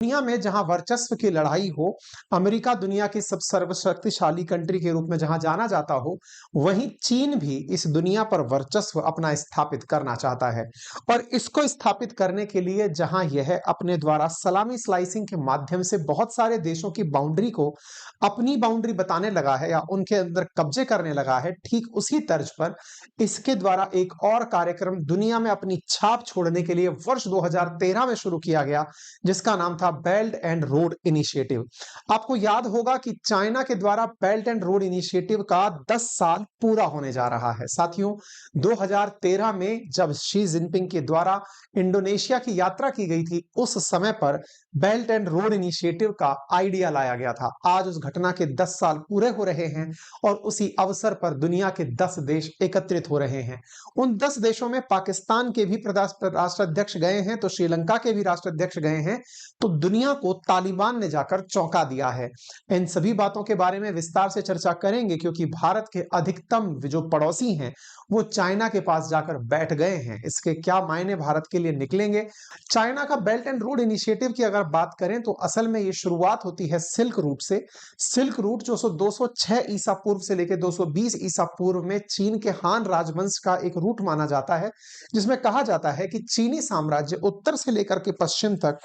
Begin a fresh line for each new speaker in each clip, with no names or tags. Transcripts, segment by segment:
दुनिया में जहां वर्चस्व की लड़ाई हो, अमेरिका दुनिया की सब सर्वशक्तिशाली कंट्री के रूप में जहां जाना जाता हो, वहीं चीन भी इस दुनिया पर वर्चस्व अपना स्थापित करना चाहता है। और इसको स्थापित करने के लिए जहां यह अपने द्वारा सलामी स्लाइसिंग के माध्यम से बहुत सारे देशों की बाउंड्री को अपनी बाउंड्री बताने लगा है या उनके अंदर कब्जे करने लगा है, ठीक उसी तर्ज पर इसके द्वारा एक और कार्यक्रम दुनिया में अपनी छाप छोड़ने के लिए वर्ष 2013 में शुरू किया गया, जिसका नाम था बेल्ट एंड रोड इनिशिएटिव। आपको याद होगा कि चाइना के द्वारा बेल्ट एंड रोड इनिशिएटिव का 10 साल पूरा होने जा रहा है। साथियों, 2013 में जब शी जिनपिंग के द्वारा इंडोनेशिया की यात्रा की गई थी, उस समय पर बेल्ट एंड रोड इनिशिएटिव का आइडिया लाया गया था। आज उस घटना के 10 साल पूरे हो रहे हैं और उसी अवसर पर दुनिया के 10 देश एकत्रित हो रहे हैं। उन 10 देशों में पाकिस्तान के भी राष्ट्राध्यक्ष गए हैं, तो श्रीलंका के भी राष्ट्राध्यक्ष गए हैं। तो दुनिया को तालिबान ने जाकर चौंका दिया है। इन सभी बातों के बारे में विस्तार से चर्चा करेंगे, क्योंकि भारत के अधिकतम जो पड़ोसी हैं वो चाइना के पास जाकर बैठ गए हैं। इसके क्या मायने भारत के लिए निकलेंगे। चाइना का बेल्ट एंड रोड इनिशिएटिव की अगर बात करें तो असल में ये शुरुआत होती है सिल्क रूट से। सिल्क रूट जो 206 ईसा पूर्व से लेकर 220 ईसा पूर्व में चीन के हान राजवंश का एक रूट माना जाता है, जिसमें कहा जाता है कि चीनी साम्राज्य उत्तर से लेकर के पश्चिम तक,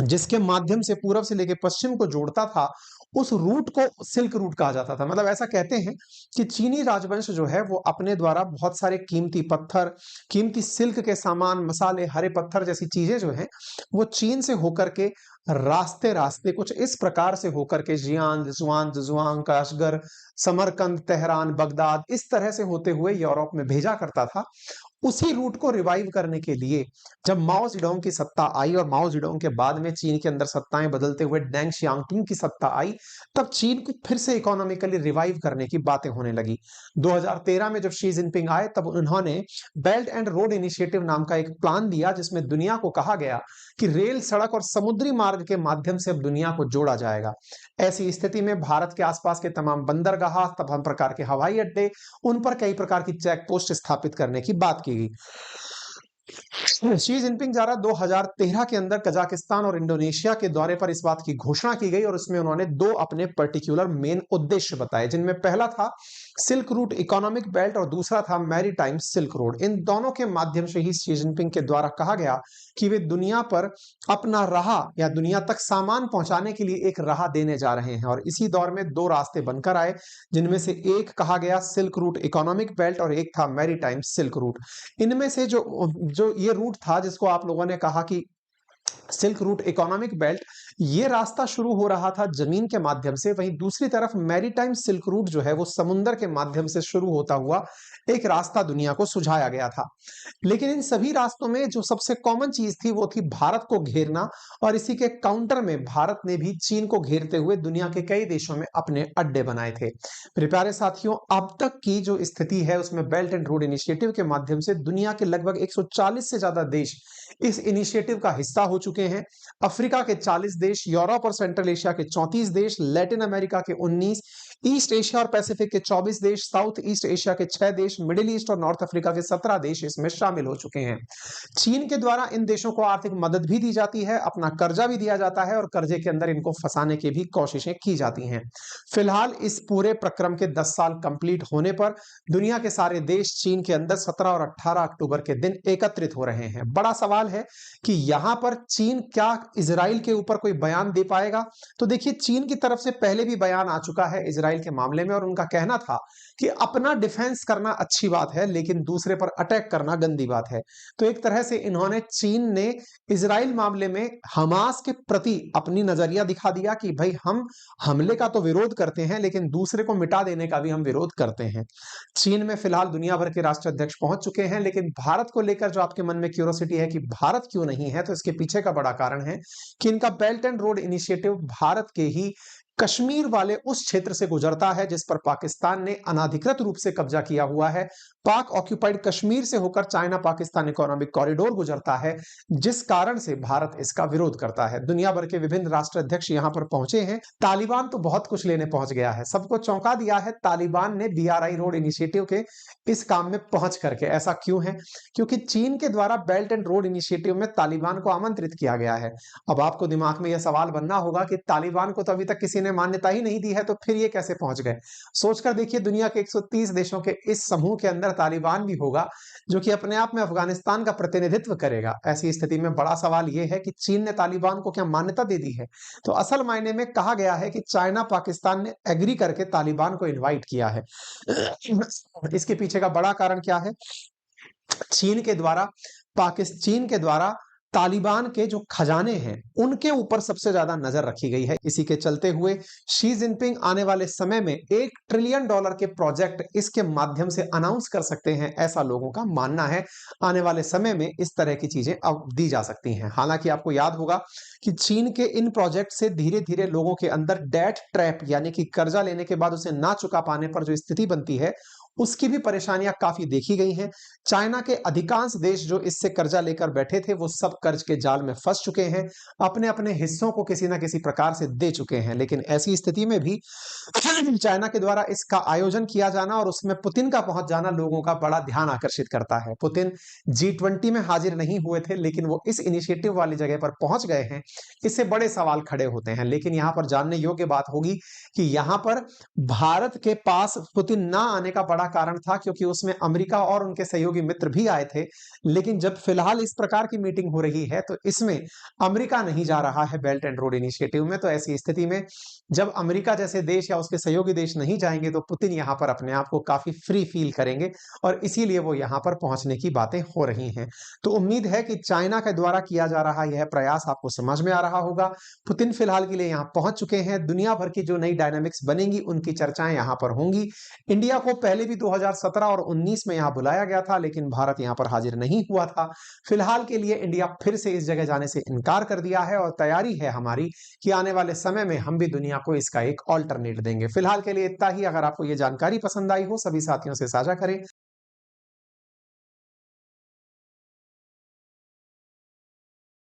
जिसके माध्यम से पूरब से लेकर पश्चिम को जोड़ता था, उस रूट को सिल्क रूट कहा जाता था। मतलब ऐसा कहते हैं कि चीनी राजवंश जो है वो अपने द्वारा बहुत सारे कीमती पत्थर, कीमती सिल्क के सामान, मसाले, हरे पत्थर जैसी चीजें जो हैं वो चीन से होकर के रास्ते रास्ते कुछ इस प्रकार से होकर के जियान, जिजुआन, जुजुआंग, काशगर, समरकंद, तेहरान, बगदाद, इस तरह से होते हुए यूरोप में भेजा करता था। उसी रूट को रिवाइव करने के लिए जब माओ जेडोंग की सत्ता आई और माओ जेडोंग के बाद में चीन के अंदर सत्ताएं बदलते हुए डेंग शियांगपिंग की सत्ता आई, तब चीन को फिर से इकोनॉमिकली रिवाइव करने की बातें होने लगी। 2013 में जब शी जिनपिंग आए तब उन्होंने बेल्ट एंड रोड इनिशिएटिव नाम का एक प्लान दिया, जिसमें दुनिया को कहा गया कि रेल, सड़क और समुद्री मार्ग के माध्यम से अब दुनिया को जोड़ा जाएगा। ऐसी स्थिति में भारत के आसपास के तमाम बंदरगाह, तमाम प्रकार के हवाई अड्डे, उन पर कई प्रकार की चेक पोस्ट स्थापित करने की बात की गई। शी जिनपिंग द्वारा 2013 के अंदर कजाकिस्तान और इंडोनेशिया के दौरे पर इस बात की घोषणा की गई और इसमें उन्होंने दो अपने पर्टिकुलर मेन उद्देश्य बताए, जिनमें पहला था सिल्क रूट इकोनॉमिक बेल्ट और दूसरा था मैरीटाइम सिल्क रोड। इन दोनों के माध्यम से ही शी जिनपिंग के द्वारा कहा गया कि वे दुनिया पर अपना राह या दुनिया तक सामान पहुंचाने के लिए एक राह देने जा रहे हैं। और इसी दौर में दो रास्ते बनकर आए, जिनमें से एक कहा गया सिल्क रूट इकोनॉमिक बेल्ट और एक था मैरीटाइम सिल्क रूट। इनमें से जो जो ये रूट था, जिसको आप लोगों ने कहा कि सिल्क रूट इकोनॉमिक बेल्ट, ये रास्ता शुरू हो रहा था जमीन के माध्यम से, वहीं दूसरी तरफ मैरीटाइम सिल्क रूट जो है वो समुद्र के माध्यम से शुरू होता हुआ एक रास्ता दुनिया को सुझाया गया था। लेकिन इन सभी रास्तों में जो सबसे कॉमन चीज थी वो थी भारत को घेरना, और इसी के काउंटर में भारत ने भी चीन को घेरते हुए दुनिया के कई देशों में अपने अड्डे बनाए थे। मेरे प्यारे साथियों, अब तक की जो स्थिति है उसमें बेल्ट एंड रोड इनिशिएटिव के माध्यम से दुनिया के लगभग 140 से ज्यादा देश इस इनिशिएटिव का हिस्सा हो चुके हैं। अफ्रीका के 40 देश, यूरोप और सेंट्रल एशिया के 34 देश, लैटिन अमेरिका के 19, ईस्ट एशिया और पैसिफिक के 24 देश, साउथ ईस्ट एशिया के 6 देश, मिडिल ईस्ट और नॉर्थ अफ्रीका के 17 देश इसमें शामिल हो चुके हैं। चीन के द्वारा इन देशों को आर्थिक मदद भी दी जाती है, अपना कर्जा भी दिया जाता है और कर्जे के अंदर इनको फंसाने की भी कोशिशें की जाती हैं। फिलहाल इस पूरे प्रक्रम के 10 साल कंप्लीट होने पर दुनिया के सारे देश चीन के अंदर 17 और 18 अक्टूबर के दिन एकत्रित हो रहे हैं। बड़ा सवाल है कि यहां पर चीन क्या इजराइल के ऊपर कोई बयान दे पाएगा। तो देखिए, चीन की तरफ से पहले भी बयान आ चुका है इजराइल के मामले में, और उनका कहना था कि अपना डिफेंस करना अच्छी बात है, लेकिन दूसरे पर अटैक करना गंदी बात है। तो एक तरह से इन्होंने, चीन ने इजराइल मामले में हमास के प्रति अपनी नजरिया दिखा दिया कि भाई हम हमले का तो विरोध करते हैं, लेकिन दूसरे को मिटा देने का भी हम विरोध करते हैं। चीन में फिलहाल दुनिया भर के राष्ट्राध्यक्ष पहुंच चुके हैं, लेकिन भारत को लेकर जो आपके मन में क्यूरियोसिटी है कि भारत क्यों नहीं है, तो इसके पीछे का बड़ा कारण है कि इनका belt and road initiative Bharat के ही कश्मीर वाले उस क्षेत्र से गुजरता है जिस पर पाकिस्तान ने अनाधिकृत रूप से कब्जा किया हुआ है। पाक ऑक्यूपाइड कश्मीर से होकर चाइना पाकिस्तान इकोनॉमिक कॉरिडोर गुजरता है, जिस कारण से भारत इसका विरोध करता है। दुनिया भर के विभिन्न राष्ट्र अध्यक्ष यहां पर पहुंचे हैं। तालिबान तो बहुत कुछ लेने पहुंच गया है, सबको चौंका दिया है तालिबान ने BRI रोड इनिशिएटिव के इस काम में पहुंच करके। ऐसा क्यों है? क्योंकि चीन के द्वारा बेल्ट एंड रोड इनिशिएटिव में तालिबान को आमंत्रित किया गया है। अब आपको दिमाग में यह सवाल बनना होगा कि तालिबान को तो अभी तक किसी ने मान्यता ही नहीं दी है, तो फिर ये कैसे पहुंच गए? सोचकर देखिए, दुनिया के 130 देशों के इस समूह के अंदर तालिबान भी होगा, जो कि अपने आप में अफगानिस्तान का प्रतिनिधित्व करेगा। ऐसी स्थिति में बड़ा सवाल यह है कि चीन ने तालिबान को क्या मान्यता दे दी है? तो असल मायने में कहा गया है कि चाइना पाकिस्तान ने एग्री करके तालिबान को इनवाइट किया है। इसके पीछे का बड़ा कारण क्या है? चीन के द्वारा तालिबान के जो खजाने हैं, उनके ऊपर सबसे ज्यादा नजर रखी गई है। इसी के चलते हुए शी जिनपिंग आने वाले समय में $1 ट्रिलियन के प्रोजेक्ट इसके माध्यम से अनाउंस कर सकते हैं, ऐसा लोगों का मानना है। आने वाले समय में इस तरह की चीजें अब दी जा सकती हैं। हालांकि आपको याद होगा कि चीन के इन प्रोजेक्ट से धीरे धीरे लोगों के अंदर डेट ट्रैप, यानी कि कर्जा लेने के बाद उसे ना चुका पाने पर जो स्थिति बनती है, उसकी भी परेशानियां काफी देखी गई हैं। चाइना के अधिकांश देश जो इससे कर्जा लेकर बैठे थे, वो सब कर्ज के जाल में फंस चुके हैं, अपने अपने हिस्सों को किसी ना किसी प्रकार से दे चुके हैं। लेकिन ऐसी स्थिति में भी चाइना के द्वारा इसका आयोजन किया जाना और उसमें पुतिन का पहुंच जाना लोगों का बड़ा ध्यान आकर्षित करता है। पुतिन G20 में हाजिर नहीं हुए थे, लेकिन वो इस इनिशिएटिव वाली जगह पर पहुंच गए हैं। इससे बड़े सवाल खड़े होते हैं। लेकिन यहां पर जानने योग्य बात होगी कि यहां पर भारत के पास पुतिन ना आने का बड़ा कारण था, क्योंकि उसमें अमेरिका और उनके सहयोगी मित्र भी आए थे। लेकिन जब फिलहाल इस प्रकार की मीटिंग हो रही है, तो इसमें अमेरिका नहीं जा रहा है बेल्ट एंड रोड इनिशिएटिव में। तो ऐसी स्थिति में जब अमेरिका जैसे देश या उसके सहयोगी देश नहीं जाएंगे, तो पुतिन यहां पर अपने आप को काफी फ्री फील करेंगे, और इसीलिए वो यहां पर पहुंचने की बातें हो रही हैं। तो उम्मीद है कि चाइना के द्वारा किया जा रहा यह प्रयास आपको समझ में आ रहा होगा। पुतिन फिलहाल के लिए यहां पहुंच चुके हैं। दुनिया भर की जो नई डायनामिक्स बनेंगी, उनकी चर्चाएं यहां पर होंगी। इंडिया को पहले भी 2017 और 19 में यहां बुलाया गया था, लेकिन भारत यहां पर हाजिर नहीं हुआ था। फिलहाल के लिए इंडिया फिर से इस जगह जाने से इनकार कर दिया है, और तैयारी है हमारी कि आने वाले समय में हम भी दुनिया को इसका एक ऑल्टरनेट देंगे। फिलहाल के लिए इतना ही। अगर आपको ये जानकारी पसंद आई हो, सभी साथियों से साझा करें।